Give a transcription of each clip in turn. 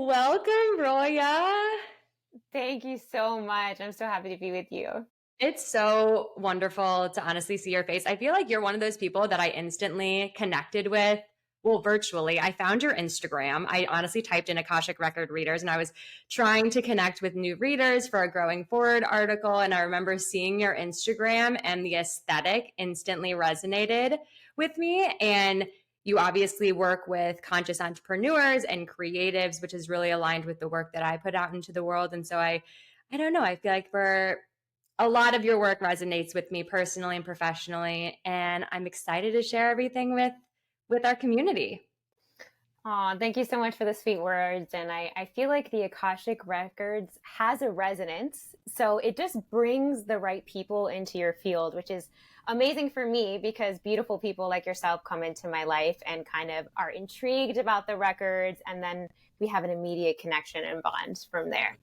Welcome, Roya. Thank you so much. I'm so happy to be with you. It's so wonderful to honestly see your face. I feel like you're one of those people that I instantly connected with. Well, virtually. I found your Instagram. I honestly typed in Akashic Record readers and I was trying to connect with new readers for a Growing Forward article. And I remember seeing your Instagram and the aesthetic instantly resonated with me. And you obviously work with conscious entrepreneurs and creatives, which is really aligned with the work that I put out into the world. And so I don't know. I feel like for a lot of your work resonates with me personally and professionally, and I'm excited to share everything with our community. Oh, thank you so much for the sweet words. And I feel like the Akashic Records has a resonance. So it just brings the right people into your field, which is amazing for me because beautiful people like yourself come into my life and kind of are intrigued about the records. And then we have an immediate connection and bond from there.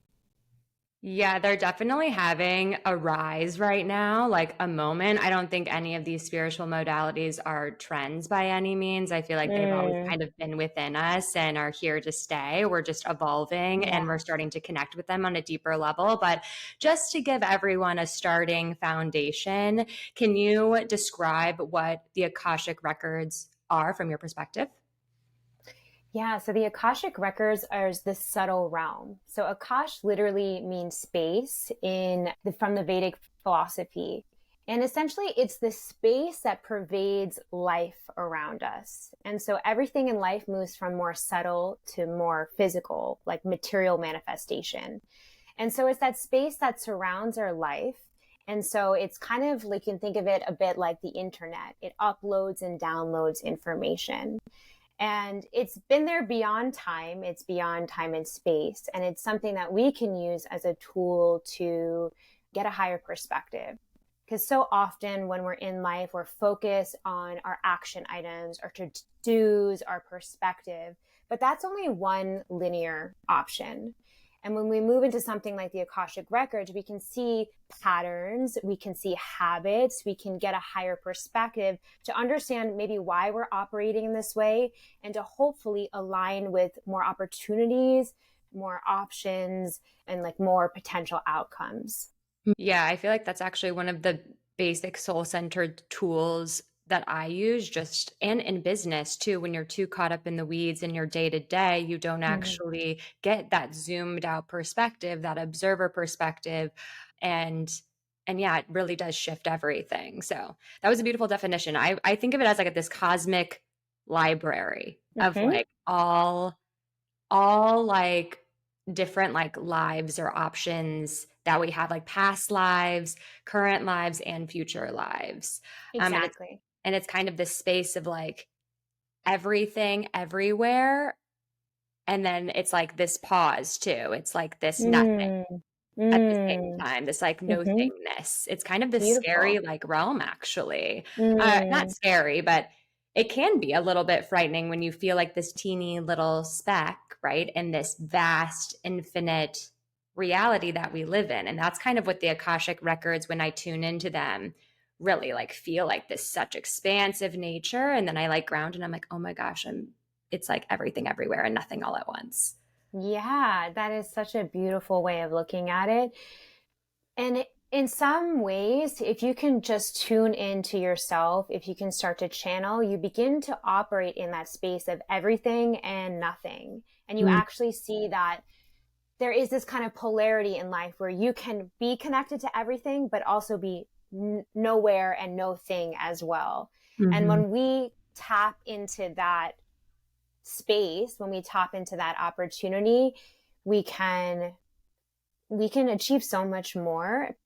Yeah, they're definitely having a rise right now, like a moment. I don't think any of these spiritual modalities are trends by any means. I feel like they've always Mm, kind of been within us and are here to stay. We're just evolving yeah. and we're starting to connect with them on a deeper level. But just to give everyone a starting foundation, can you describe what the Akashic Records are from your perspective? Yeah, so the Akashic records are this subtle realm. So Akash literally means space from the Vedic philosophy. And essentially it's the space that pervades life around us. And so everything in life moves from more subtle to more physical, like material manifestation. And so it's that space that surrounds our life. And so it's kind of like you can think of it a bit like the internet. It uploads and downloads information. And it's been there beyond time. It's beyond time and space. And it's something that we can use as a tool to get a higher perspective. Because so often when we're in life, we're focused on our action items, our to-dos, our perspective. But that's only one linear option. And when we move into something like the Akashic Records, we can see patterns, we can see habits, we can get a higher perspective to understand maybe why we're operating in this way and to hopefully align with more opportunities, more options, and like more potential outcomes. Yeah, I feel like that's actually one of the basic soul centered tools that I use just and in business too. When you're too caught up in the weeds in your day to day, you don't Mhm. actually get that zoomed out perspective, that observer perspective. And and yeah, it really does shift everything. So that was a beautiful definition. I think of it as like this cosmic library of Mhm. like all like different like lives or options that we have, like past lives, current lives, and future lives. And Exactly. it's kind of this space of like everything everywhere. And then it's like this pause too. It's like this nothing Mm. at the same Mm. time, this like no Mhm. thingness. It's kind of this scary Beautiful. like realm actually. Not Mm. scary, but it can be a little bit frightening when you feel like this teeny little speck, right? In this vast, infinite reality that we live in. And that's kind of what the Akashic records, when I tune into them, really like feel like this such expansive nature. And then I like ground and I'm like, oh my gosh, it's like everything everywhere and nothing all at once. Yeah, that is such a beautiful way of looking at it. And in some ways, if you can just tune into yourself, if you can start to channel, you begin to operate in that space of everything and nothing. And you actually see that there is this kind of polarity in life where you can be connected to everything, but also be nowhere and no thing as well. And Mm-hmm. when we tap into that space, when we tap into that opportunity, we can we can achieve so much more,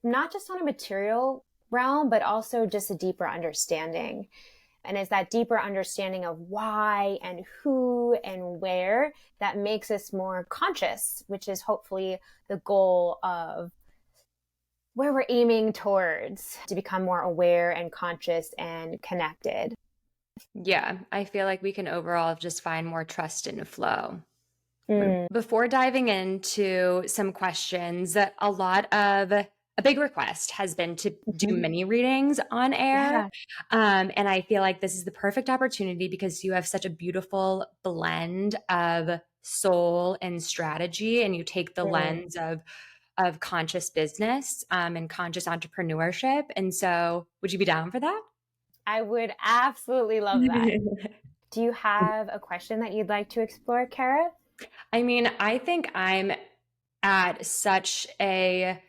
not just on a material realm, but also just a deeper understanding. And it's that deeper understanding of why and who and where that makes us more conscious, which is hopefully the goal of where we're aiming towards to become more aware and conscious and connected. Yeah, I feel like we can overall just find more trust and flow. Mm, Before diving into some questions, a big request has been to do mhm. mini readings on air. Yeah. And I feel like this is the perfect opportunity because you have such a beautiful blend of soul and strategy, and you take the Mm. lens of conscious business and conscious entrepreneurship. And so, would you be down for that? I would absolutely love that. Do you have a question that you'd like to explore, Kara? I mean, I think I'm at such a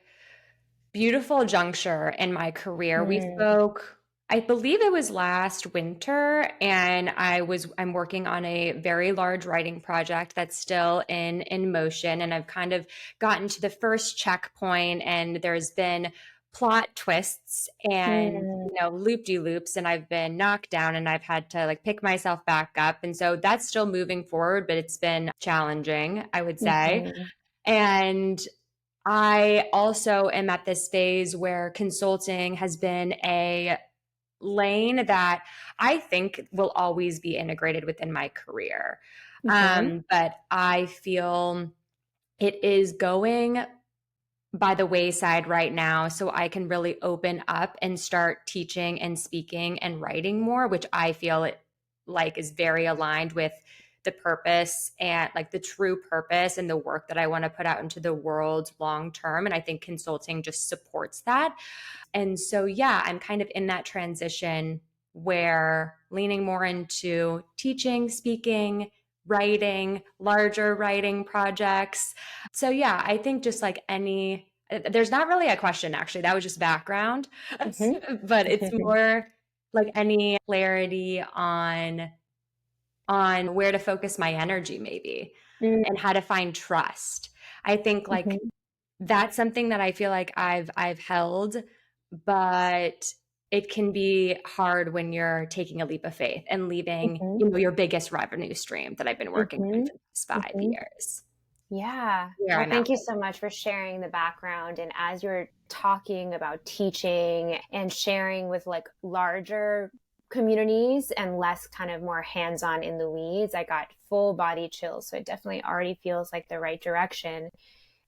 beautiful juncture in my career. We Mm. spoke, I believe it was last winter, and I'm working on a very large writing project that's still in motion, and I've kind of gotten to the first checkpoint, and there's been plot twists and Mm. loop-de-loops, and I've been knocked down, and I've had to like pick myself back up. And so that's still moving forward, but it's been challenging, I would say. Mm-hmm. And I also am at this phase where consulting has been a lane that I think will always be integrated within my career. Mm-hmm. But I feel it is going by the wayside right now. So I can really open up and start teaching and speaking and writing more, which I feel like is very aligned with the purpose and like the true purpose and the work that I want to put out into the world long term. And I think consulting just supports that. And so, yeah, I'm kind of in that transition where leaning more into teaching, speaking, writing, larger writing projects. So, yeah, I think just like there's not really a question actually. That was just background. But it's Mm-hmm. more like any clarity on where to focus my energy maybe and how to find trust. I think like Mm-hmm. that's something that I feel like I've held, but it can be hard when you're taking a leap of faith and leaving, Mm-hmm. your biggest revenue stream that I've been working on Mm-hmm. for the past 5 years. Yeah. Where Well, I'm at. thank you so much for sharing the background. And as you're talking about teaching and sharing with like larger communities and less kind of more hands on in the weeds, I got full body chills. So it definitely already feels like the right direction.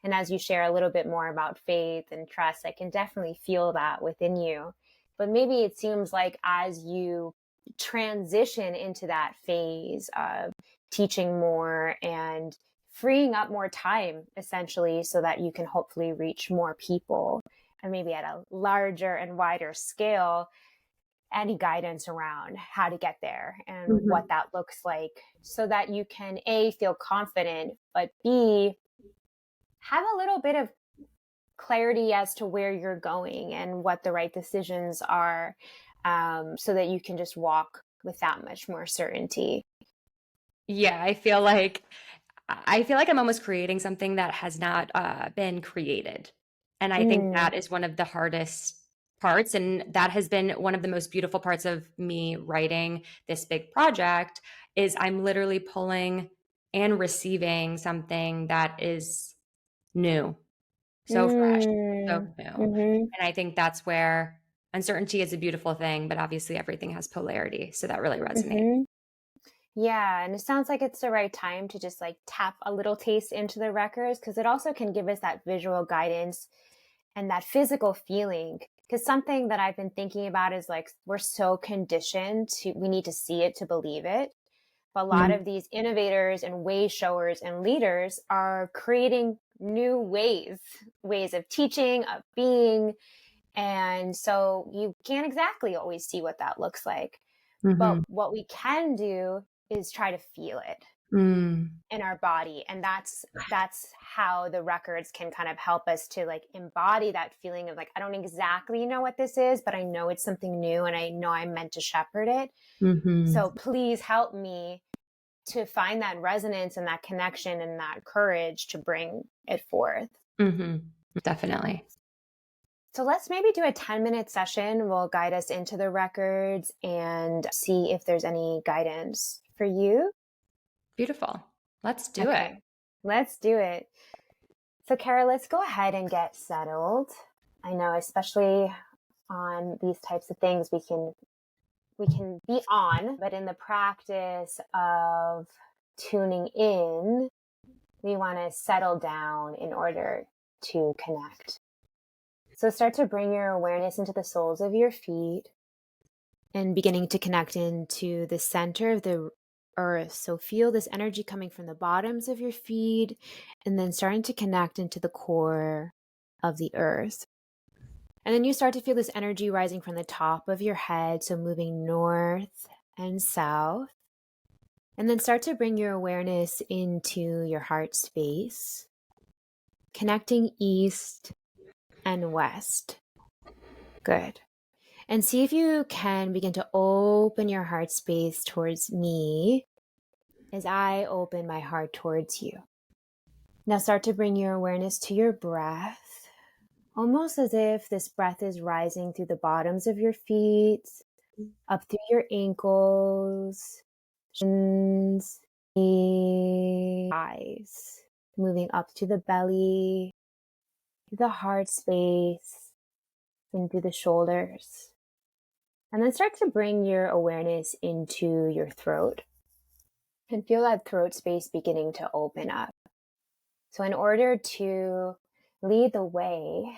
And as you share a little bit more about faith and trust, I can definitely feel that within you. But maybe it seems like as you transition into that phase of teaching more and freeing up more time, essentially, so that you can hopefully reach more people and maybe at a larger and wider scale, any guidance around how to get there and what Mhm. that looks like so that you can A, feel confident, but B, have a little bit of clarity as to where you're going and what the right decisions are, so that you can just walk with that much more certainty. Yeah, I feel like I'm almost creating something that has not been created. And I think Mm. that is one of the hardest parts. And that has been one of the most beautiful parts of me writing this big project is I'm literally pulling and receiving something that is new, so fresh, so Mm. new. Hmm. And I think that's where uncertainty is a beautiful thing, but obviously everything has polarity. So that really resonates. Hmm. Yeah, and it sounds like it's the right time to just like tap a little taste into the records because it also can give us that visual guidance and that physical feeling. Because something that I've been thinking about is like we're so conditioned to, we need to see it to believe it. But a lot Mhm. of these innovators and way showers and leaders are creating new ways of teaching, of being. And so you can't exactly always see what that looks like. But Mhm. what we can do is try to feel it Mm. in our body. And that's how the records can kind of help us to like embody that feeling of like, I don't exactly know what this is, but I know it's something new and I know I'm meant to shepherd it. Mhm. So please help me to find that resonance and that connection and that courage to bring it forth. Mhm. Definitely. So let's maybe do a 10-minute session. Will guide us into the records and see if there's any guidance for you. Beautiful. Let's do it. Okay, let's do it. So, Kara, let's go ahead and get settled. I know, especially on these types of things, we can be on, but in the practice of tuning in, we want to settle down in order to connect. So start to bring your awareness into the soles of your feet and beginning to connect into the center of the earth. So feel this energy coming from the bottoms of your feet and then starting to connect into the core of the earth. And then you start to feel this energy rising from the top of your head, so moving north and south. And then start to bring your awareness into your heart space, connecting east and west. Good. And see if you can begin to open your heart space towards me as I open my heart towards you. Now start to bring your awareness to your breath, almost as if this breath is rising through the bottoms of your feet, up through your ankles, shins, eyes, moving up to the belly, to the heart space, into the shoulders. And then start to bring your awareness into your throat and feel that throat space beginning to open up. So in order to lead the way,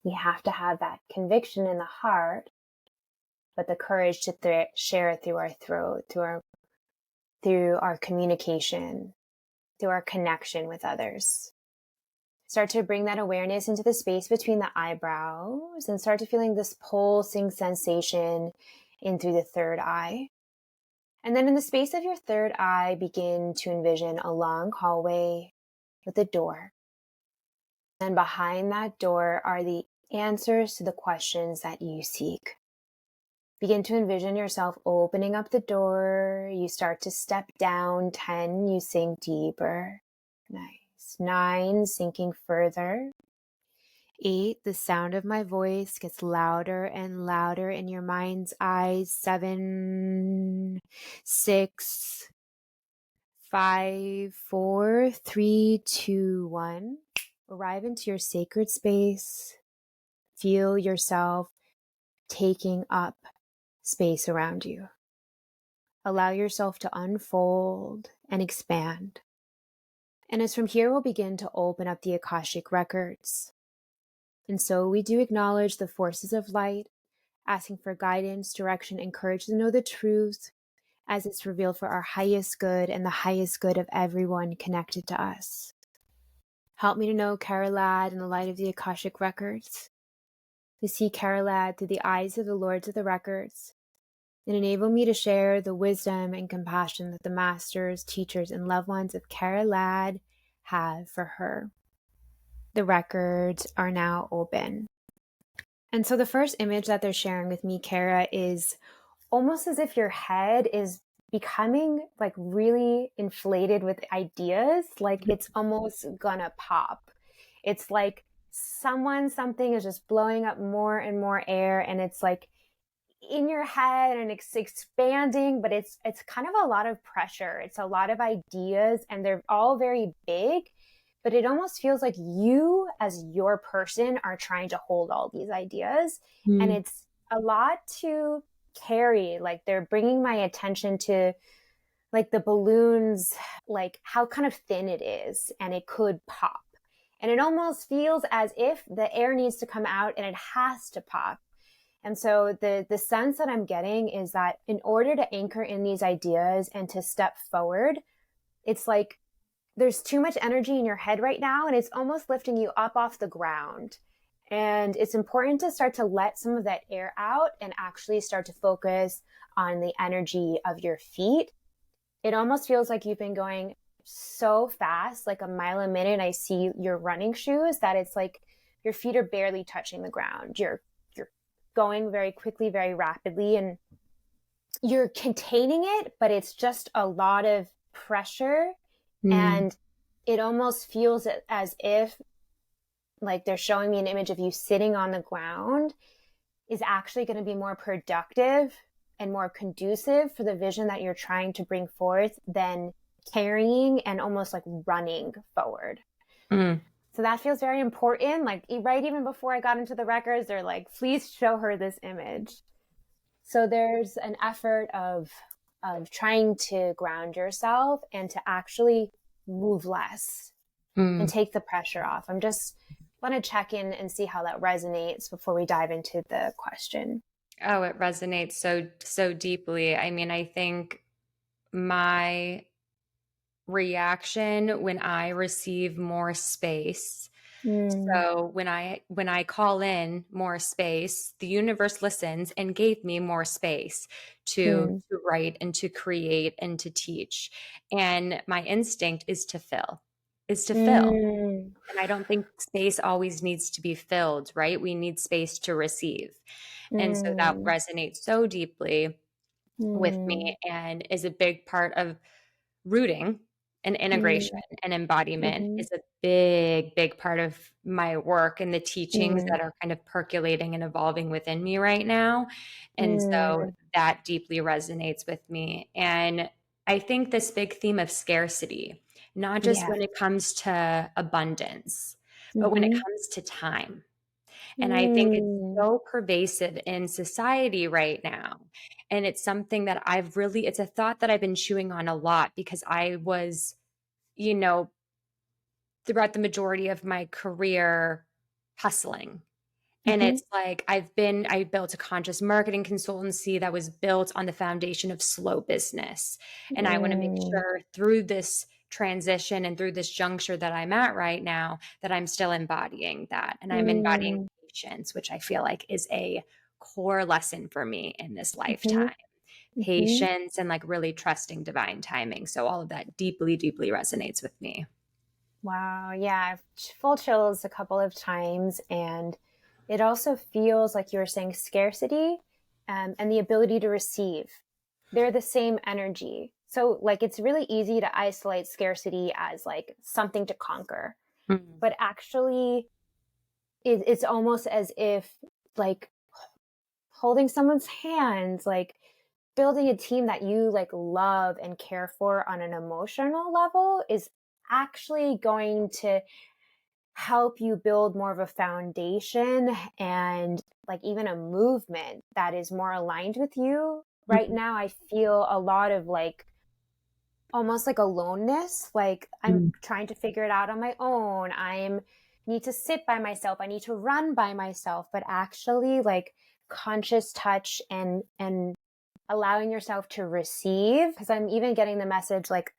we have to have that conviction in the heart, but the courage to share it through our throat, through our communication, through our connection with others. Start to bring that awareness into the space between the eyebrows and start to feeling this pulsing sensation in through the third eye. And then in the space of your third eye, begin to envision a long hallway with a door. And behind that door are the answers to the questions that you seek. Begin to envision yourself opening up the door. You start to step down. 10, you sink deeper. Nice. 9, sinking further. 8, the sound of my voice gets louder and louder in your mind's eyes. 7, 6, 5, 4, 3, 2, 1. Arrive into your sacred space. Feel yourself taking up space around you. Allow yourself to unfold and expand. And as from here, we'll begin to open up the Akashic Records. And so we do acknowledge the forces of light, asking for guidance, direction, and courage to know the truth as it's revealed for our highest good and the highest good of everyone connected to us. Help me to know Karalad in the light of the Akashic Records, to see Karalad through the eyes of the Lords of the Records, and enable me to share the wisdom and compassion that the masters, teachers, and loved ones of Karalad have for her. The records are now open. And so the first image that they're sharing with me, Kara, is almost as if your head is becoming like really inflated with ideas, like it's almost gonna pop. It's like something is just blowing up more and more air, and it's like in your head and it's expanding, but it's kind of a lot of pressure. It's a lot of ideas and they're all very big, but it almost feels like you as your person are trying to hold all these ideas. And it's a lot to carry. Like they're bringing my attention to like the balloons, like how kind of thin it is and it could pop. And it almost feels as if the air needs to come out and it has to pop. And so the sense that I'm getting is that in order to anchor in these ideas and to step forward, it's like there's too much energy in your head right now and it's almost lifting you up off the ground. And it's important to start to let some of that air out and actually start to focus on the energy of your feet. It almost feels like you've been going so fast, like a mile a minute. I see your running shoes that it's like your feet are barely touching the ground. You're going very quickly, very rapidly, and you're containing it, but it's just a lot of pressure. And it almost feels as if like they're showing me an image of you sitting on the ground is actually going to be more productive and more conducive for the vision that you're trying to bring forth than carrying and almost like running forward. So that feels very important. Like right even before I got into the records, they're like, please show her this image. So there's an effort of trying to ground yourself and to actually move less and take the pressure off. I'm just want to check in and see how that resonates before we dive into the question. Oh, it resonates so deeply. I mean, I think my reaction when I receive more space. Mm, So when I call in more space, the universe listens and gave me more space mm, to write and to create and to teach. And my instinct is to fill. mm, And I don't think space always needs to be filled, right? We need space to receive. And so that mm, resonates so deeply with mm, me and is a big part of rooting and integration mm, and embodiment mhm, is a big, big part of my work and the teachings mm, that are kind of percolating and evolving within me right now. And so mm. that deeply resonates with me. And I think this big theme of scarcity, not just Yeah. when it comes to abundance, but when it Mhm. comes to time. And I think it's Mm, so pervasive in society right now. And it's something that it's a thought that I've been chewing on a lot because I was, you know, throughout the majority of my career hustling. And mhm, it's like I built a conscious marketing consultancy that was built on the foundation of slow business. And I want to make mm, sure through this transition and through this juncture that I'm at right now that I'm still embodying that. And I'm embodying mm, patience, which I feel like is a core lesson for me in this mhm, lifetime. mhm. Patience and like really trusting divine timing. So all of that deeply, deeply resonates with me. Wow. Yeah, I've full chills a couple of times. And it also feels like you were saying scarcity and the ability to receive. They're the same energy. So, like, it's really easy to isolate scarcity as like something to conquer. Mm. But actually, it's almost as if, like, holding someone's hands, like, building a team that you like love and care for on an emotional level is actually going to help you build more of a foundation and like even a movement that is more aligned with you. Right Mhm. now, I feel a lot of like almost like aloneness. Like I'm Mm. trying to figure it out on my own. I'm need to sit by myself. I need to run by myself, but actually like conscious touch and allowing yourself to receive, because I'm even getting the message like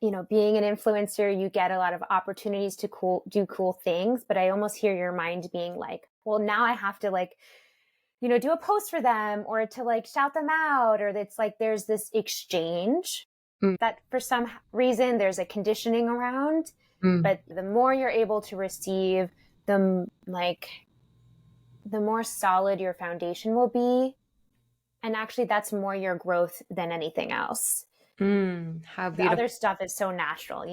being an influencer, you get a lot of opportunities to do cool things, but I almost hear your mind being like, well, now I have to like, do a post for them or to like shout them out, or it's like there's this exchange Mm. that for some reason there's a conditioning around. Mm. But the more you're able to receive, the more solid your foundation will be. And actually that's more your growth than anything else. How The beautiful. other stuff is so natural.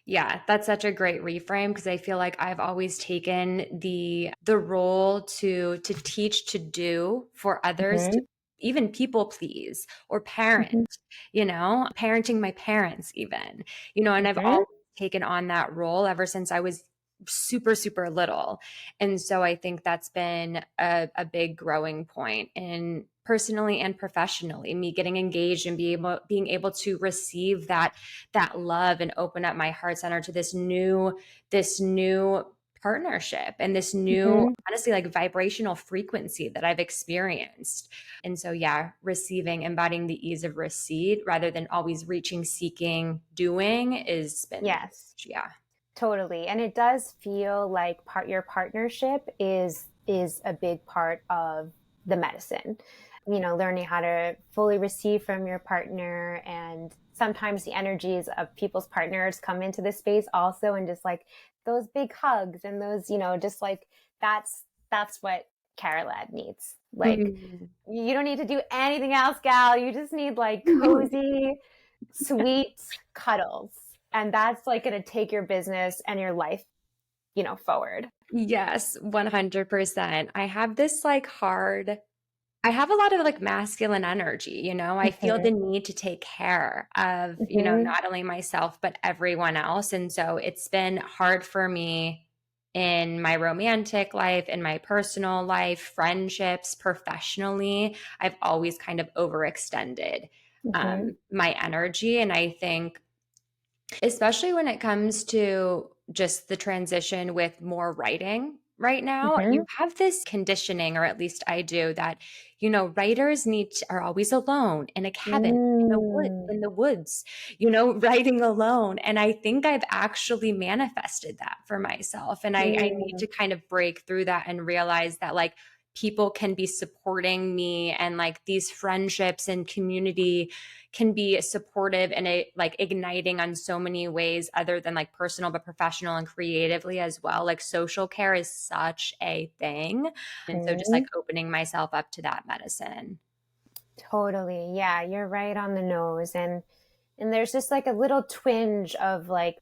Yeah, that's such a great reframe because I feel like I've always taken the role to teach to do for others to Mhm. even people please or parent, Mhm. parenting my parents even, and I've Mhm. always taken on that role ever since I was super, super little. And so I think that's been a big growing point in personally and professionally, me getting engaged and being able to receive that love and open up my heart center to this new partnership and this new Mhm. honestly like vibrational frequency that I've experienced. And so yeah, receiving, embodying the ease of receipt rather than always reaching, seeking, doing is been Yes, huge. Yeah. totally. And it does feel like your partnership is a big part of the medicine. Learning how to fully receive from your partner, and sometimes the energies of people's partners come into this space also, and just like those big hugs and those, just like that's what Carolad needs. Like Mm. you don't need to do anything else, gal. You just need like cozy, sweet cuddles. And that's like going to take your business and your life, forward. Yes, 100%. I have a lot of like masculine energy. I feel Mm-hmm. the need to take care of, Mm-hmm. not only myself, but everyone else. And so it's been hard for me in my romantic life, in my personal life, friendships, professionally. I've always kind of overextended Mm-hmm. my energy. And I think, especially when it comes to just the transition with more writing. right now. Mm-hmm. You have this conditioning, or at least I do, that, you know, writers are always alone in a cabin Mm. in the woods, you know, writing alone. And I think I've actually manifested that for myself. And I need Mm. to kind of break through that and realize that like people can be supporting me, and like these friendships and community can be supportive and like igniting on so many ways other than like personal, but professional and creatively as well. Like social care is such a thing. And so just like Mhm. opening myself up to that medicine. Totally. Yeah, you're right on the nose. And there's just like a little twinge of like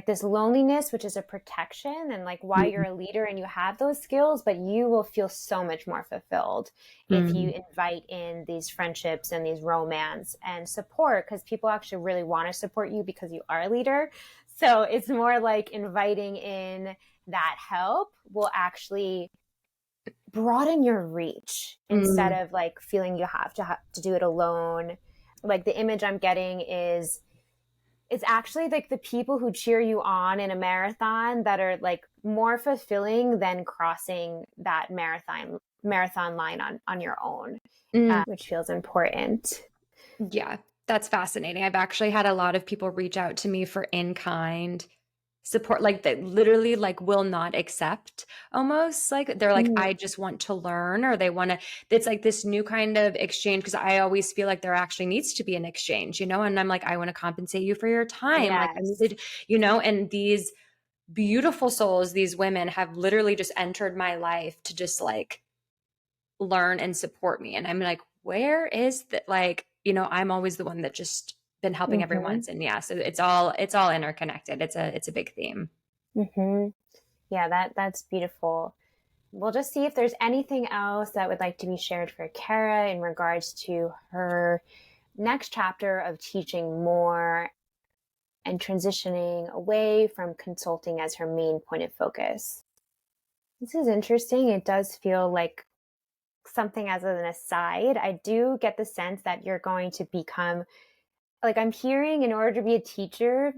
this loneliness, which is a protection, and like why you're a leader and you have those skills, but you will feel so much more fulfilled if you Mm-hmm. invite in these friendships and these romance and support, because people actually really want to support you because you are a leader. So it's more like inviting in that help will actually broaden your reach instead of like feeling you have to do it alone. Like the image I'm getting is it's actually like the people who cheer you on in a marathon that are like more fulfilling than crossing that marathon line on your own, Mm. which feels important. Yeah, that's fascinating. I've actually had a lot of people reach out to me for in kind support, like that literally like will not accept, almost like they're like, Mm. I just want to learn, or they want to, it's like this new kind of exchange, because I always feel like there actually needs to be an exchange, you know, and I'm like, I want to compensate you for your time, like I Yes. needed, you know, and these beautiful souls, these women have literally just entered my life to just like learn and support me. And I'm like, where is that? Like, you know, I'm always the one that just been helping everyone. Mm-hmm. And yeah, so it's all interconnected. It's a big theme. Mm-hmm. Yeah, that's beautiful. We'll just see if there's anything else that would like to be shared for Kara in regards to her next chapter of teaching more and transitioning away from consulting as her main point of focus. This is interesting. It does feel like something as an aside. I do get the sense that you're going to become, like, I'm hearing in order to be a teacher,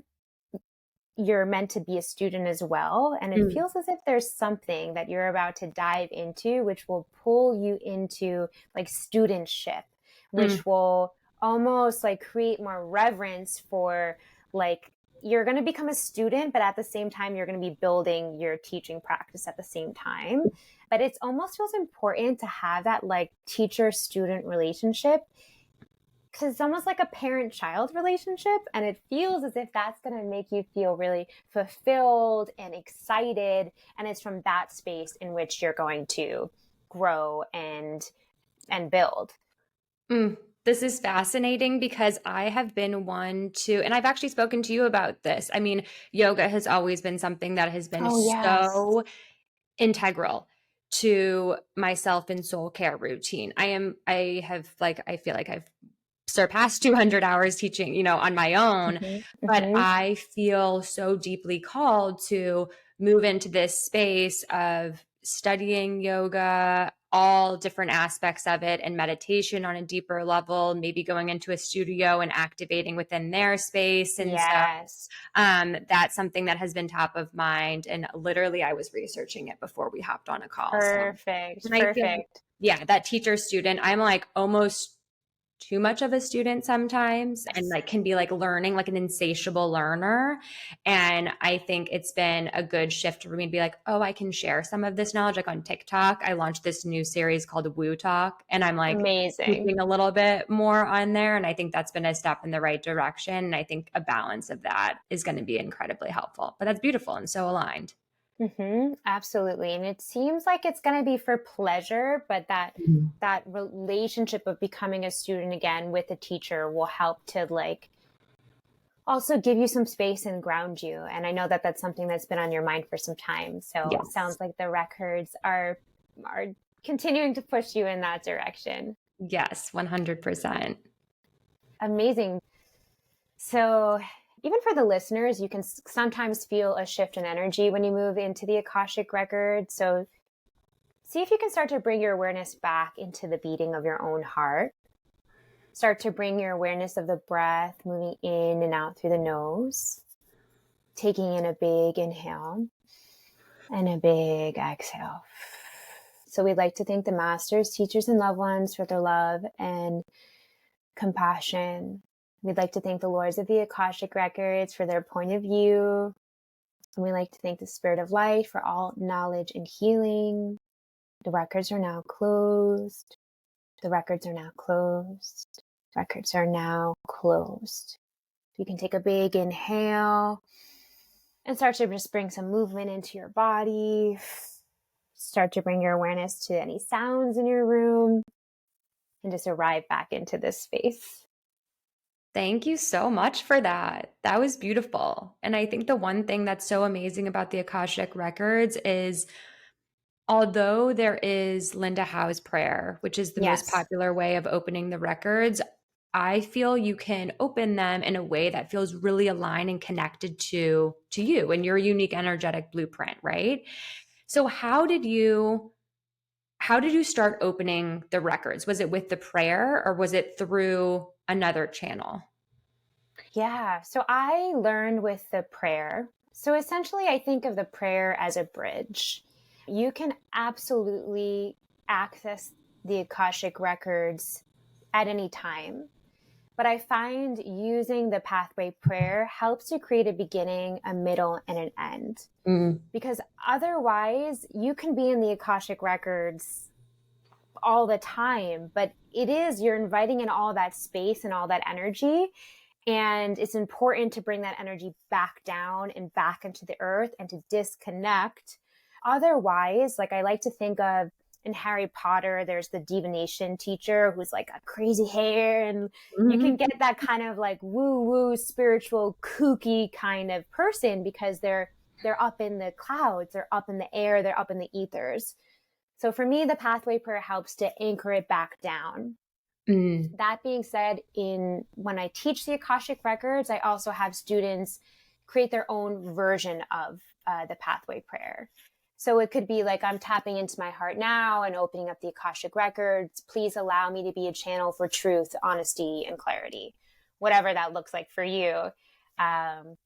you're meant to be a student as well. And it Mm, feels as if there's something that you're about to dive into, which will pull you into like studentship, mm, which will almost like create more reverence for like, you're going to become a student, but at the same time, you're going to be building your teaching practice at the same time. But it's almost feels important to have that like teacher student relationship, because it's almost like a parent child relationship, and it feels as if that's going to make you feel really fulfilled and excited, and it's from that space in which you're going to grow and build. mm. This is fascinating because I have been one to, and I've actually spoken to you about this. I mean, yoga has always been something that has been Oh yes. so integral to my self and soul care routine. I feel like I've surpassed 200 hours teaching, you know, on my own, Hmm. but Hmm. I feel so deeply called to move into this space of studying yoga, all different aspects of it, and meditation on a deeper level, maybe going into a studio and activating within their space. And so Yes. that's something that has been top of mind. And literally, I was researching it before we hopped on a call. So, Perfect. and I feel, Perfect. yeah, that teacher student, I'm like almost too much of a student sometimes, and Yes. like can be like learning, like an insatiable learner. And I think it's been a good shift for me to be like, oh, I can share some of this knowledge. Like on TikTok, I launched this new series called Woo Talk, and I'm like Amazing. teaching a little bit more on there. And I think that's been a step in the right direction. And I think a balance of that is going to be incredibly helpful. But that's beautiful and so aligned. Absolutely. And it seems like it's going to be for pleasure, but Mhm. that relationship of becoming a student again with a teacher will help to like also give you some space and ground you. And I know that that's something that's been on your mind for some time. So it Yes. sounds like the records are continuing to push you in that direction. Yes, 100%. Amazing. So even for the listeners, you can sometimes feel a shift in energy when you move into the Akashic record. So see if you can start to bring your awareness back into the beating of your own heart. Start to bring your awareness of the breath moving in and out through the nose, taking in a big inhale And a big exhale. So we'd like to thank the masters, teachers, and loved ones for their love and compassion. We'd like to thank the lords of the Akashic Records for their point of view. And we'd like to thank the Spirit of Light for all knowledge and healing. The records are now closed. The records are now closed. Records are now closed. You can take a big inhale and start to just bring some movement into your body. Start to bring your awareness to any sounds in your room and just arrive back into this space. Thank you so much for that. That was beautiful. And I think the one thing that's so amazing about the Akashic Records is although there is Linda Howe's prayer, which is the most Yes. popular way of opening the records, I feel you can open them in a way that feels really aligned and connected to you and your unique energetic blueprint, right? So how did you start opening the records? Was it with the prayer or was it through another channel? Yeah. So I learned with the prayer. So essentially, I think of the prayer as a bridge. You can absolutely access the Akashic Records at any time. But I find using the pathway prayer helps to create a beginning, a middle, and an end. Because otherwise, you can be in the Akashic Records all the time, but you're inviting in all that space and all that energy. And it's important to bring that energy back down and back into the earth and to disconnect. Otherwise, like I like to think of in Harry Potter, there's the divination teacher who's like a crazy hair, and you can get that kind of like woo-woo, spiritual, kooky kind of person because they're up in the clouds, they're up in the air, they're up in the ethers. So for me, the pathway prayer helps to anchor it back down. That being said, when I teach the Akashic Records, I also have students create their own version of the pathway prayer. So it could be like, I'm tapping into my heart now and opening up the Akashic Records. Please allow me to be a channel for truth, honesty, and clarity, whatever that looks like for you.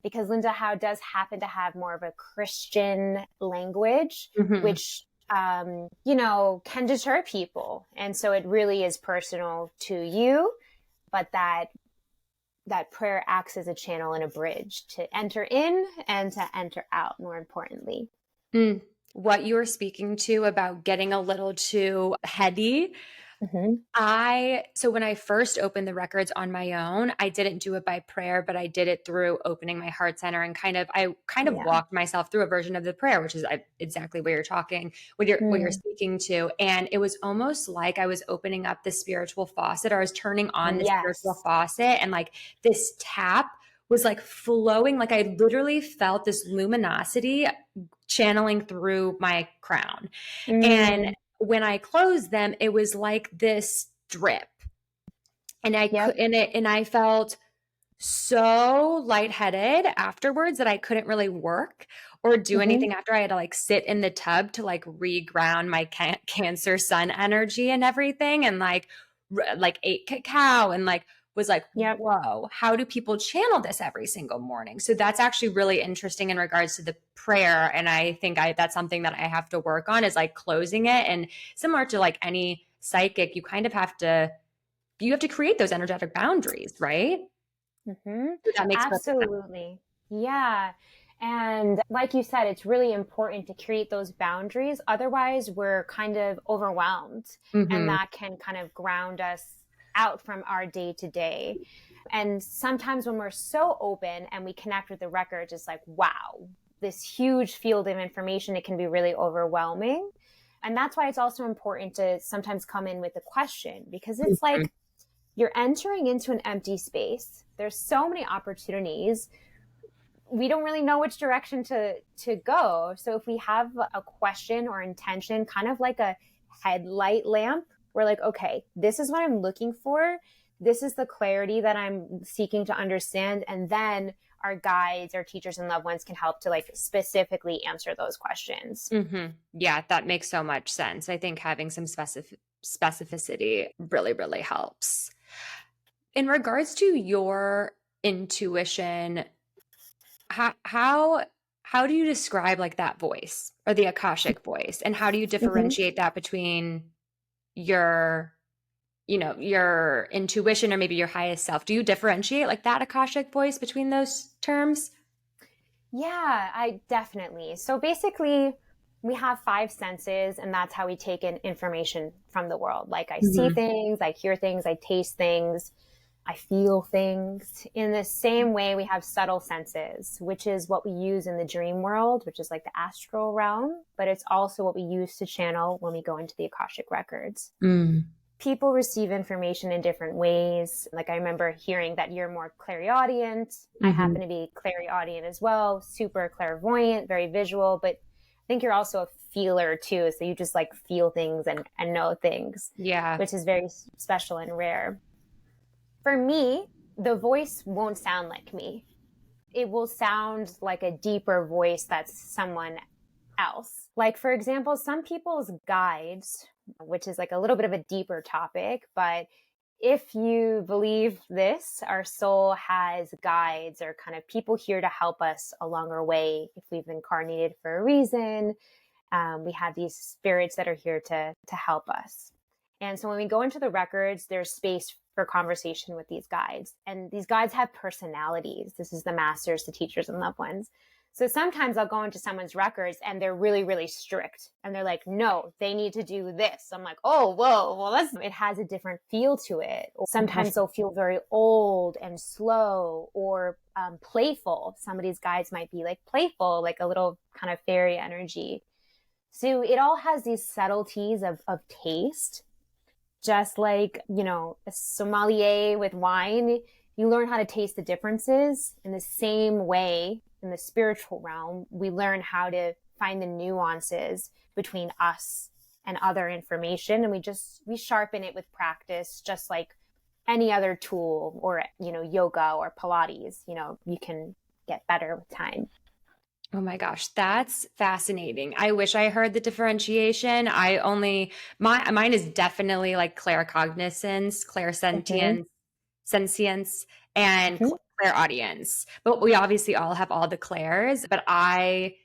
Because Linda Howe does happen to have more of a Christian language, which can deter people. And so it really is personal to you, but that prayer acts as a channel and a bridge to enter in and to enter out, more importantly. What you were speaking to about getting a little too heady. So when I first opened the records on my own, I didn't do it by prayer, but I did it through opening my heart center and I walked myself through a version of the prayer, which is exactly what you're speaking to. And it was almost like I was opening up the spiritual faucet, or I was turning on the spiritual faucet, and like this tap was like flowing. Like I literally felt this luminosity channeling through my crown. And when I closed them, it was like this drip. And I felt so lightheaded afterwards that I couldn't really work or do anything after. I had to like sit in the tub to like reground my Cancer sun energy and everything, and like ate cacao and like was like, whoa, how do people channel this every single morning? So that's actually really interesting in regards to the prayer. And I think that's something that I have to work on, is like closing it. And similar to like any psychic, you kind of have to create those energetic boundaries, right? So that makes Absolutely. Yeah. And like you said, it's really important to create those boundaries. Otherwise, we're kind of overwhelmed, and that can kind of ground us out from our day to day. And sometimes when we're so open and we connect with the records, it's like, wow, this huge field of information, it can be really overwhelming. And that's why it's also important to sometimes come in with a question, because it's like you're entering into an empty space. There's so many opportunities. We don't really know which direction to go. So if we have a question or intention, kind of like a headlight lamp, we're like, okay, this is what I'm looking for. This is the clarity that I'm seeking to understand. And then our guides, our teachers and loved ones can help to like specifically answer those questions. Yeah, that makes so much sense. I think having some specificity really, really helps. In regards to your intuition, how how do you describe like that voice or the Akashic voice? And how do you Mhm. differentiate that between your, your intuition or maybe your highest self? Do you differentiate like that Akashic voice between those terms? Yeah, I definitely. So basically, we have five senses, and that's how we take in information from the world. Like I see Mhm. things, I hear things, I taste things, I feel things. In the same way, we have subtle senses, which is what we use in the dream world, which is like the astral realm, but it's also what we use to channel when we go into the Akashic records. Mm. People receive information in different ways. Like I remember hearing that you're more clairaudient. I Mhm. happen to be clairaudient as well, super clairvoyant, very visual, but I think you're also a feeler too. So you just like feel things and know things, Yeah. which is very special and rare. For me, the voice won't sound like me. It will sound like a deeper voice that's someone else. Like, for example, some people's guides, which is like a little bit of a deeper topic, but if you believe this, our soul has guides or kind of people here to help us along our way. If we've incarnated for a reason, we have these spirits that are here to help us. And so when we go into the records, there's space for conversation with these guides. And these guides have personalities. This is the masters, the teachers, and loved ones. So sometimes I'll go into someone's records and they're really, really strict. And they're like, no, they need to do this. I'm like, oh, whoa, well, it has a different feel to it. Or sometimes they'll feel very old and slow or playful. Somebody's guides might be like playful, like a little kind of fairy energy. So it all has these subtleties of taste, just like, a sommelier with wine. You learn how to taste the differences in the same way in the spiritual realm. We learn how to find the nuances between us and other information. And we sharpen it with practice, just like any other tool or, yoga or Pilates, you can get better with time. Oh my gosh, that's fascinating. I wish I heard the differentiation. I only mine is definitely like claircognizance, Mm-hmm. clairsentience, sentience, and Mm-hmm. clairaudience. But we obviously all have all the clairs, but I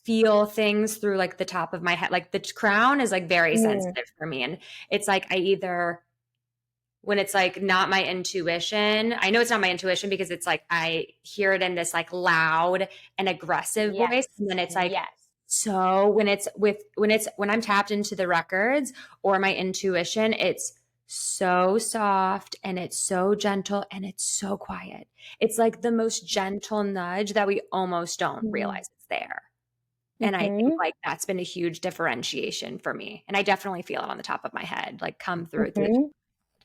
feel things through like the top of my head. Like the crown is like very Mm, sensitive for me. And it's like I either when it's like not my intuition. I know it's not my intuition because it's like I hear it in this like loud and aggressive yes. voice. And then it's like, Yes. so when I'm tapped into the records or my intuition, it's so soft and it's so gentle and it's so quiet. It's like the most gentle nudge that we almost don't realize it's there. And I think Mm-hmm. like that's been a huge differentiation for me. And I definitely feel it on the top of my head, like come through, Mm-hmm.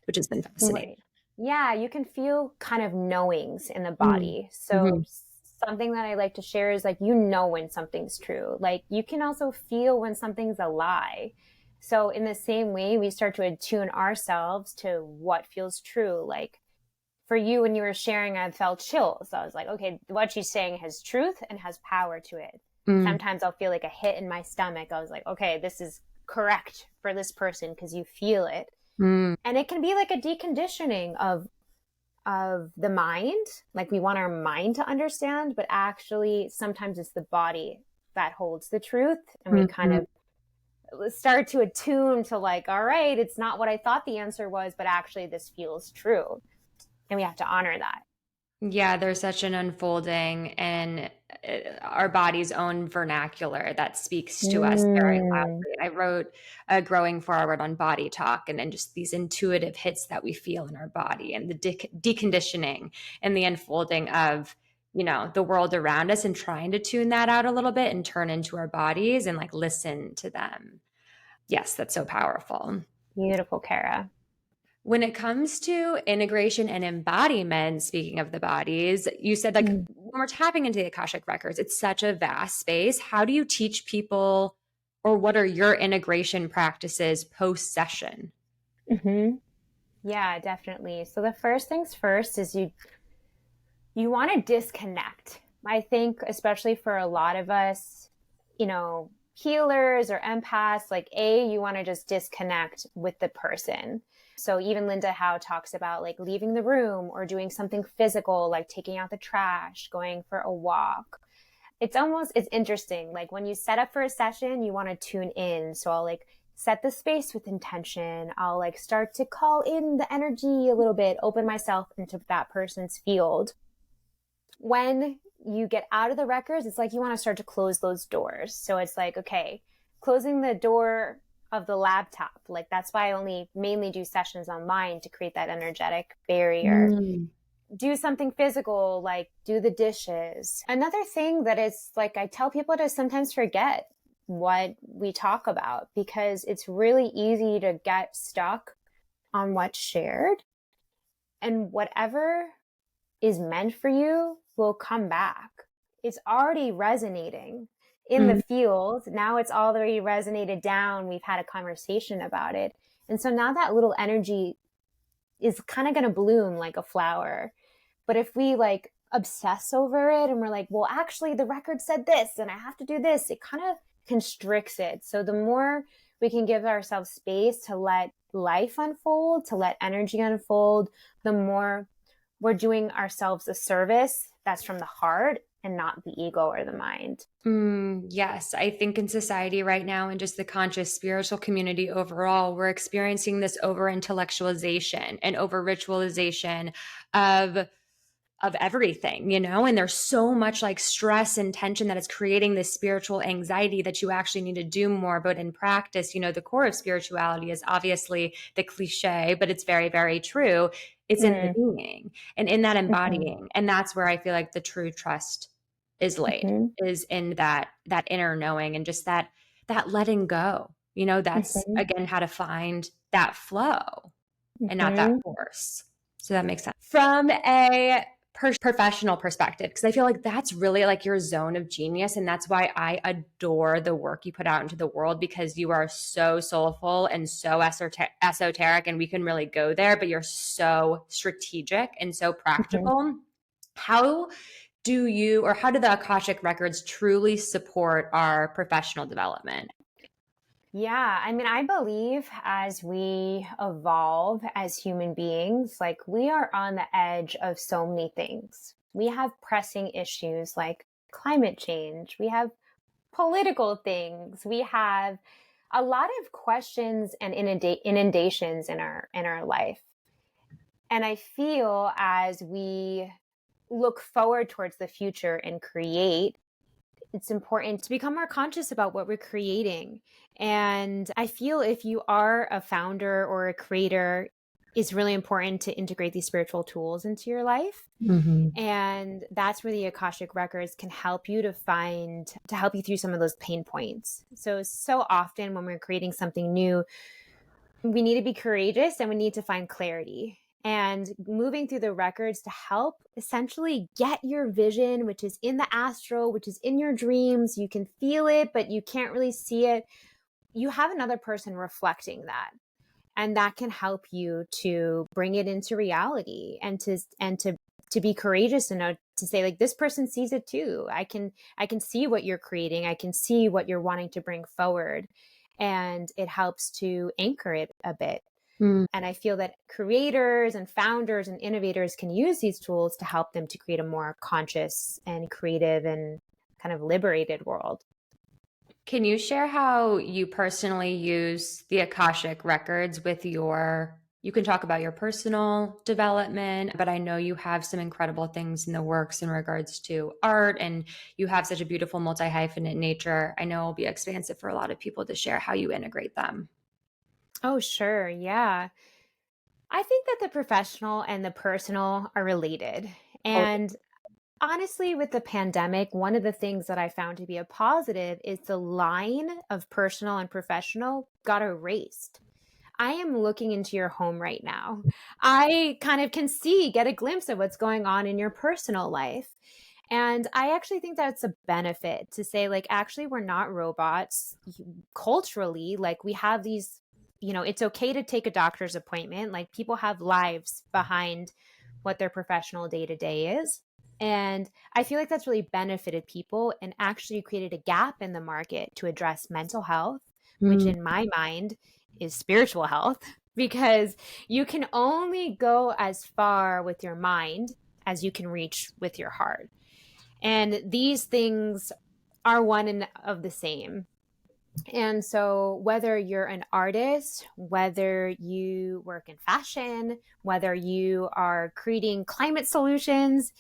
which has been fascinating. Right. Yeah, you can feel kind of knowings in the Mm. body. So Mhm. something that I like to share is like, when something's true. Like you can also feel when something's a lie. So in the same way, we start to attune ourselves to what feels true. Like for you, when you were sharing, I felt chills. I was like, okay, what she's saying has truth and has power to it. Mm. Sometimes I'll feel like a hit in my stomach. I was like, okay, this is correct for this person because you feel it. Mm. And it can be like a deconditioning of the mind. Like we want our mind to understand, but actually sometimes it's the body that holds the truth. And we kind Mhm. of start to attune to like, all right, it's not what I thought the answer was, but actually this feels true. And we have to honor that. Yeah, there's such an unfolding and our body's own vernacular that speaks to us very Mm. loudly. I wrote a growing forward on body talk and then just these intuitive hits that we feel in our body and the deconditioning and the unfolding of, the world around us and trying to tune that out a little bit and turn into our bodies and like listen to them. Yes, that's so powerful. Beautiful, Kara. When it comes to integration and embodiment, speaking of the bodies, you said like Mm. when we're tapping into the Akashic Records, it's such a vast space. How do you teach people, or what are your integration practices post session? Mm-hmm. Yeah, definitely. So the first things first is you want to disconnect. I think, especially for a lot of us, healers or empaths, like you want to just disconnect with the person. So even Linda Howe talks about like leaving the room or doing something physical, like taking out the trash, going for a walk. it's interesting. Like when you set up for a session, you want to tune in. So I'll like set the space with intention. I'll like start to call in the energy a little bit, open myself into that person's field. When you get out of the records, it's like you want to start to close those doors. So it's like, okay, closing the door of the laptop. Like that's why I only mainly do sessions online, to create that energetic barrier. Mm. Do something physical, like do the dishes. Another thing that is like, I tell people to sometimes forget what we talk about, because it's really easy to get stuck on what's shared, and whatever is meant for you will come back. It's already resonating in the Mm. field. Now it's already resonated down. We've had a conversation about it. And so now that little energy is kind of going to bloom like a flower. But if we like obsess over it and we're like, well, actually the record said this and I have to do this, it kind of constricts it. So the more we can give ourselves space to let life unfold, to let energy unfold, the more we're doing ourselves a service that's from the heart and not the ego or the mind. Yes, I think in society right now, and just the conscious spiritual community overall, we're experiencing this over intellectualization and over ritualization of everything, and there's so much like stress and tension that is creating this spiritual anxiety that you actually need to do more. But in practice, the core of spirituality is obviously the cliche, but it's very, very true. It's in the Mm. being and in that Mm-hmm. embodying. And that's where I feel like the true trust is laid, Mm-hmm. is in that inner knowing, and just that letting go. That's Mm-hmm. again how to find that flow and not that Mm-hmm. force. So that makes sense. From a professional perspective, because I feel like that's really like your zone of genius. And that's why I adore the work you put out into the world, because you are so soulful and so esoteric, and we can really go there, but you're so strategic and so Mm-hmm. practical. How how do the Akashic Records truly support our professional development? Yeah, I mean, I believe as we evolve as human beings, like we are on the edge of so many things. We have pressing issues like climate change, we have political things, we have a lot of questions and inundations in our life. And I feel as we look forward towards the future and create, it's important to become more conscious about what we're creating. And I feel if you are a founder or a creator, it's really important to integrate these spiritual tools into your life. Mm-hmm. And that's where the Akashic Records can help you to help you through some of those pain points. So often when we're creating something new, we need to be courageous and we need to find clarity. And moving through the records to help essentially get your vision, which is in the astral, which is in your dreams. You can feel it, but you can't really see it. You have another person reflecting that. And that can help you to bring it into reality, and to be courageous enough to say, like, this person sees it too. I can see what you're creating. I can see what you're wanting to bring forward. And it helps to anchor it a bit. And I feel that creators and founders and innovators can use these tools to help them to create a more conscious and creative and kind of liberated world. Can you share how you personally use the Akashic Records with you can talk about your personal development, but I know you have some incredible things in the works in regards to art, and you have such a beautiful multi-hyphenate nature. I know it'll be expansive for a lot of people to share how you integrate them. Oh, sure. Yeah. I think that the professional and the personal are related. Totally. And honestly, with the pandemic, one of the things that I found to be a positive is the line of personal and professional got erased. I am looking into your home right now. I kind of can get a glimpse of what's going on in your personal life. And I actually think that's a benefit to say, like, actually, we're not robots culturally. Like, we have these, it's okay to take a doctor's appointment. Like, people have lives behind what their professional day to day is. And I feel like that's really benefited people and actually created a gap in the market to address mental health, which Mm. in my mind is spiritual health, because you can only go as far with your mind as you can reach with your heart. And these things are one and of the same. And so, whether you're an artist, whether you work in fashion, whether you are creating climate solutions,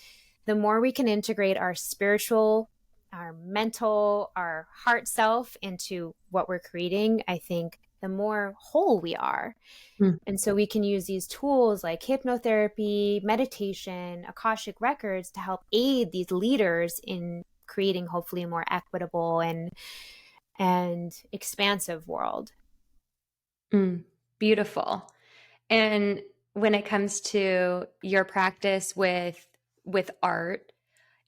the more we can integrate our spiritual, our mental, our heart self into what we're creating, I think the more whole we are. Mm. And so, we can use these tools like hypnotherapy, meditation, Akashic Records to help aid these leaders in creating hopefully a more equitable and expansive world. Mm. Beautiful. And when it comes to your practice with art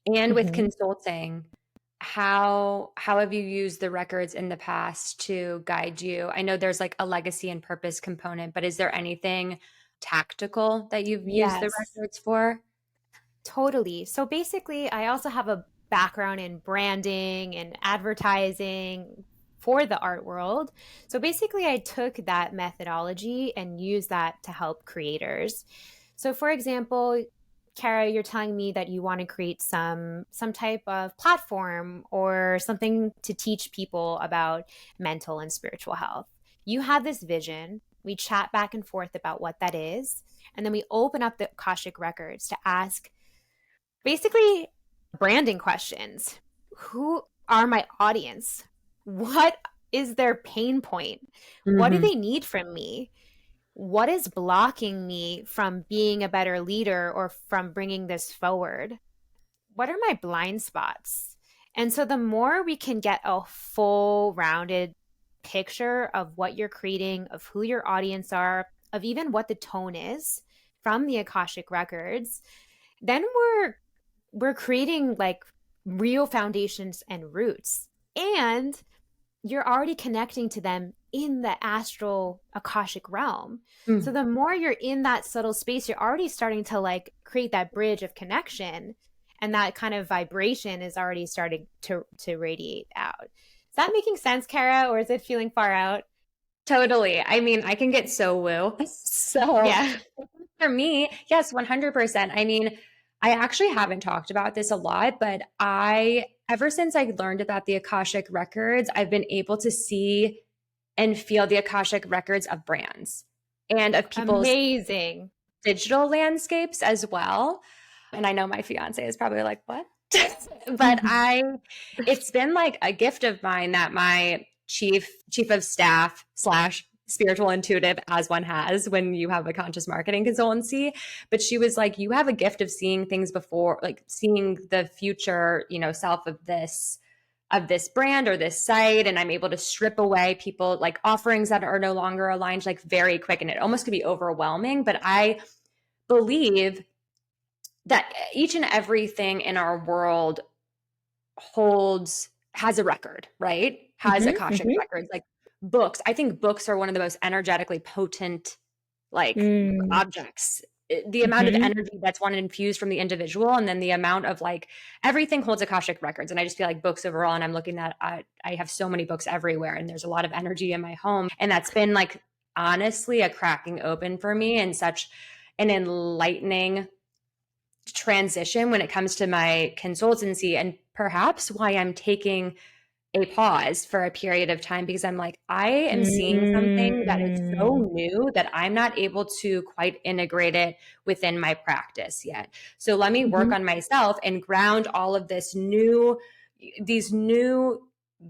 and with Mm-hmm. consulting, how have you used the records in the past to guide you? I know there's like a legacy and purpose component, but is there anything tactical that you've used the Yes, records for? totally. So basically, I also have a background in branding and advertising for the art world. So basically, I took that methodology and used that to help creators. So for example, Kara, you're telling me that you want to create some type of platform or something to teach people about mental and spiritual health. You have this vision. We chat back and forth about what that is, and then we open up the Akashic records to ask basically branding questions. Who are my audience? What is their pain point? What do Hmm. they need from me? What is blocking me from being a better leader or from bringing this forward? What are my blind spots? And so the more we can get a full rounded picture of what you're creating, of who your audience are, of even what the tone is from the Akashic records, then we're creating like real foundations and roots. And you're already connecting to them in the astral Akashic realm. So Mm. the more you're in that subtle space, you're already starting to like create that bridge of connection. And that kind of vibration is already starting to radiate out. Is that making sense, Kara, or is it feeling far out? Totally. I mean, I can get so woo. So Yeah. for me, yes, 100%. I mean, I actually haven't talked about this a lot, but ever since I learned about the Akashic records, I've been able to see and feel the Akashic records of brands and of people's Amazing. digital landscapes as well. And I know my fiance is probably like, what? But it's been like a gift of mine that my chief of staff slash spiritual intuitive, as one has when you have a conscious marketing consultancy, but she was like, you have a gift of seeing things before, like seeing the future, self of this brand or this site, and I'm able to strip away people like offerings that are no longer aligned like very quick, and it almost could be overwhelming. But I believe that each and everything in our world has a record, right? Has Mm-hmm, Akashic records, like books. I think books are one of the most energetically potent like mm-hmm. objects. The amount of Mm-hmm. energy that's one infused from the individual, and then the amount of like everything holds Akashic records. And I just feel like books overall, and I'm looking at I have so many books everywhere, and there's a lot of energy in my home, and that's been like honestly a cracking open for me and such an enlightening transition when it comes to my consultancy, and perhaps why I'm taking a pause for a period of time, because I'm like, I am seeing something that is so Mm. new that I'm not able to quite integrate it within my practice yet. So let me work Mhm. on myself and ground all of these new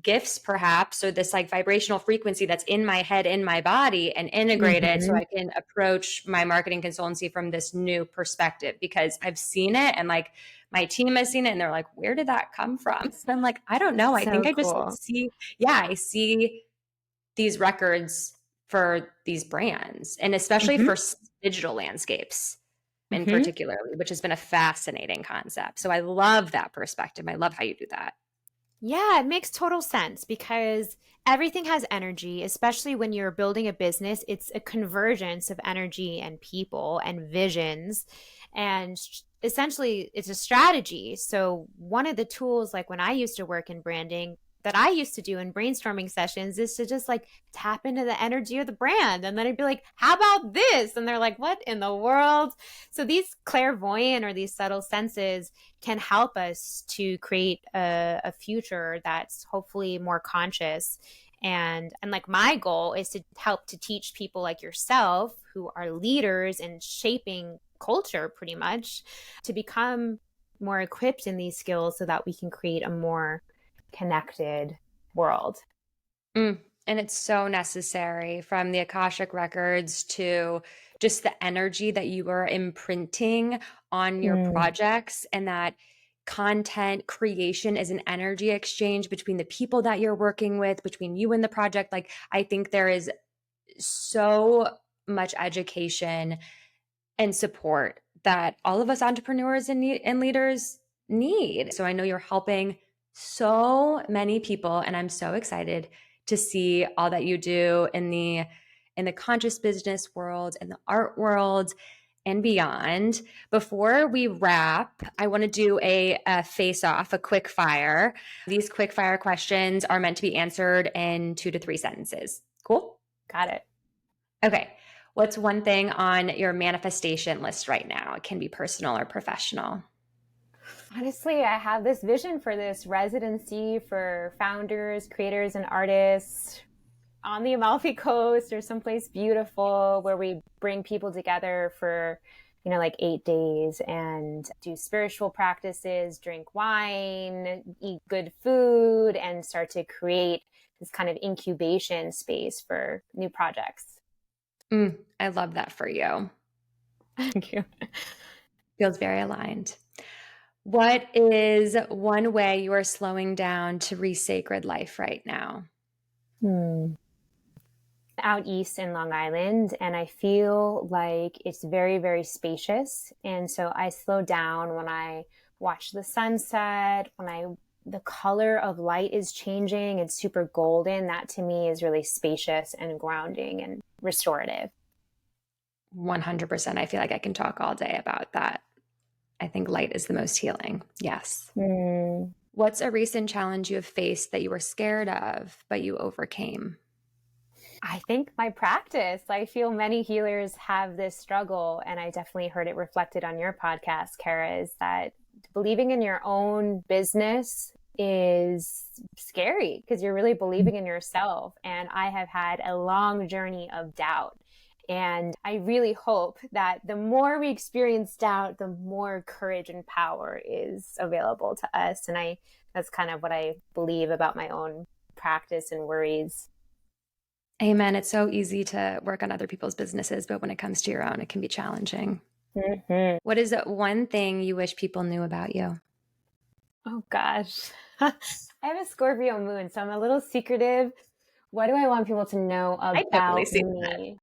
gifts perhaps, or this like vibrational frequency that's in my head, in my body, and integrate it so Mhm. I can approach my marketing consultancy from this new perspective, because I've seen it and like my team has seen it and they're like, where did that come from? And I'm like, I don't know. I think So I just like cool. I see these records for these brands, and especially Mhm. for digital landscapes in Mhm. particularly, which has been a fascinating concept. So I love that perspective. I love how you do that. Yeah, it makes total sense because everything has energy, especially when you're building a business. It's a convergence of energy and people and visions. And essentially, it's a strategy. So, one of the tools, like when I used to work in branding, that I used to do in brainstorming sessions is to just like tap into the energy of the brand. And then I'd be like, how about this? And they're like, what in the world? So these clairvoyant or these subtle senses can help us to create a future that's hopefully more conscious. And like my goal is to help to teach people like yourself who are leaders and shaping culture pretty much to become more equipped in these skills so that we can create a more connected world. And it's so necessary, from the Akashic Records to just the energy that you are imprinting on your projects, and that content creation is an energy exchange between the people that you're working with, between you and the project. Like, I think there is so much education and support that all of us entrepreneurs and leaders need. So I know you're helping so many people, and I'm so excited to see all that you do in the conscious business world, in the art world, and beyond. Before we wrap, I want to do a face off, a quick fire. These quick fire questions are meant to be answered in 2 to 3 sentences. Cool? Got it. Okay. What's one thing on your manifestation list right now? It can be personal or professional. Honestly, I have this vision for this residency for founders, creators, and artists on the Amalfi Coast or someplace beautiful where we bring people together for, like 8 days and do spiritual practices, drink wine, eat good food, and start to create this kind of incubation space for new projects. I love that for you. Thank you. Feels very aligned. What is one way you are slowing down to re-sacred life right now? Out east in Long Island, and I feel like it's very, very spacious. And so I slow down when I watch the sunset, the color of light is changing. It's super golden. That to me is really spacious and grounding and restorative. 100%. I feel like I can talk all day about that. I think light is the most healing. Yes. What's a recent challenge you have faced that you were scared of, but you overcame? I think my practice. I feel many healers have this struggle, and I definitely heard it reflected on your podcast, Kara, is that believing in your own business is scary because you're really believing in yourself. And I have had a long journey of doubt. And I really hope that the more we experience doubt, the more courage and power is available to us. And that's kind of what I believe about my own practice and worries. Amen. It's so easy to work on other people's businesses, but when it comes to your own, it can be challenging. What is one thing you wish people knew about you? Oh, gosh. I have a Scorpio moon, so I'm a little secretive. What do I want people to know about me?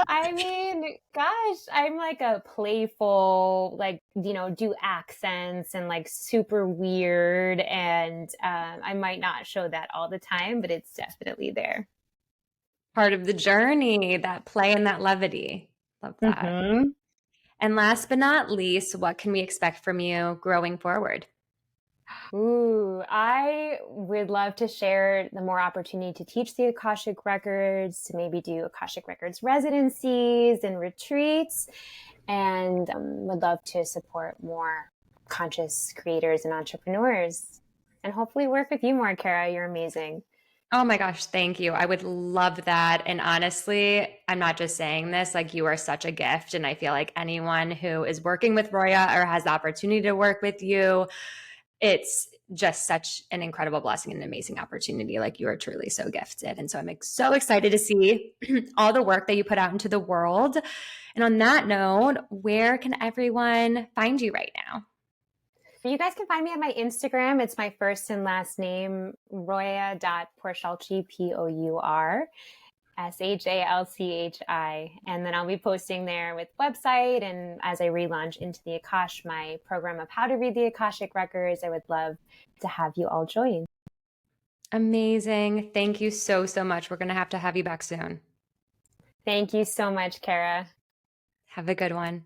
I mean, gosh, I'm like a playful, do accents and like super weird. And I might not show that all the time, but it's definitely there. Part of the journey, that play and that levity. Love that. And last but not least, what can we expect from you growing forward? I would love to share the more opportunity to teach the Akashic Records, to maybe do Akashic Records residencies and retreats, and would love to support more conscious creators and entrepreneurs, and hopefully work with you more, Kara. You're amazing. Oh my gosh, thank you. I would love that. And honestly, I'm not just saying this, like, you are such a gift. And I feel like anyone who is working with Roya or has the opportunity to work with you, it's just such an incredible blessing and an amazing opportunity. Like, you are truly so gifted. And so I'm so excited to see all the work that you put out into the world. And on that note, where can everyone find you right now? You guys can find me at my Instagram. It's my first and last name, Roya.Pourshalchi, Pourschalchi. And then I'll be posting there with website. And as I relaunch into the Akash, my program of how to read the Akashic Records, I would love to have you all join. Amazing. Thank you so, so much. We're going to have you back soon. Thank you so much, Kara. Have a good one.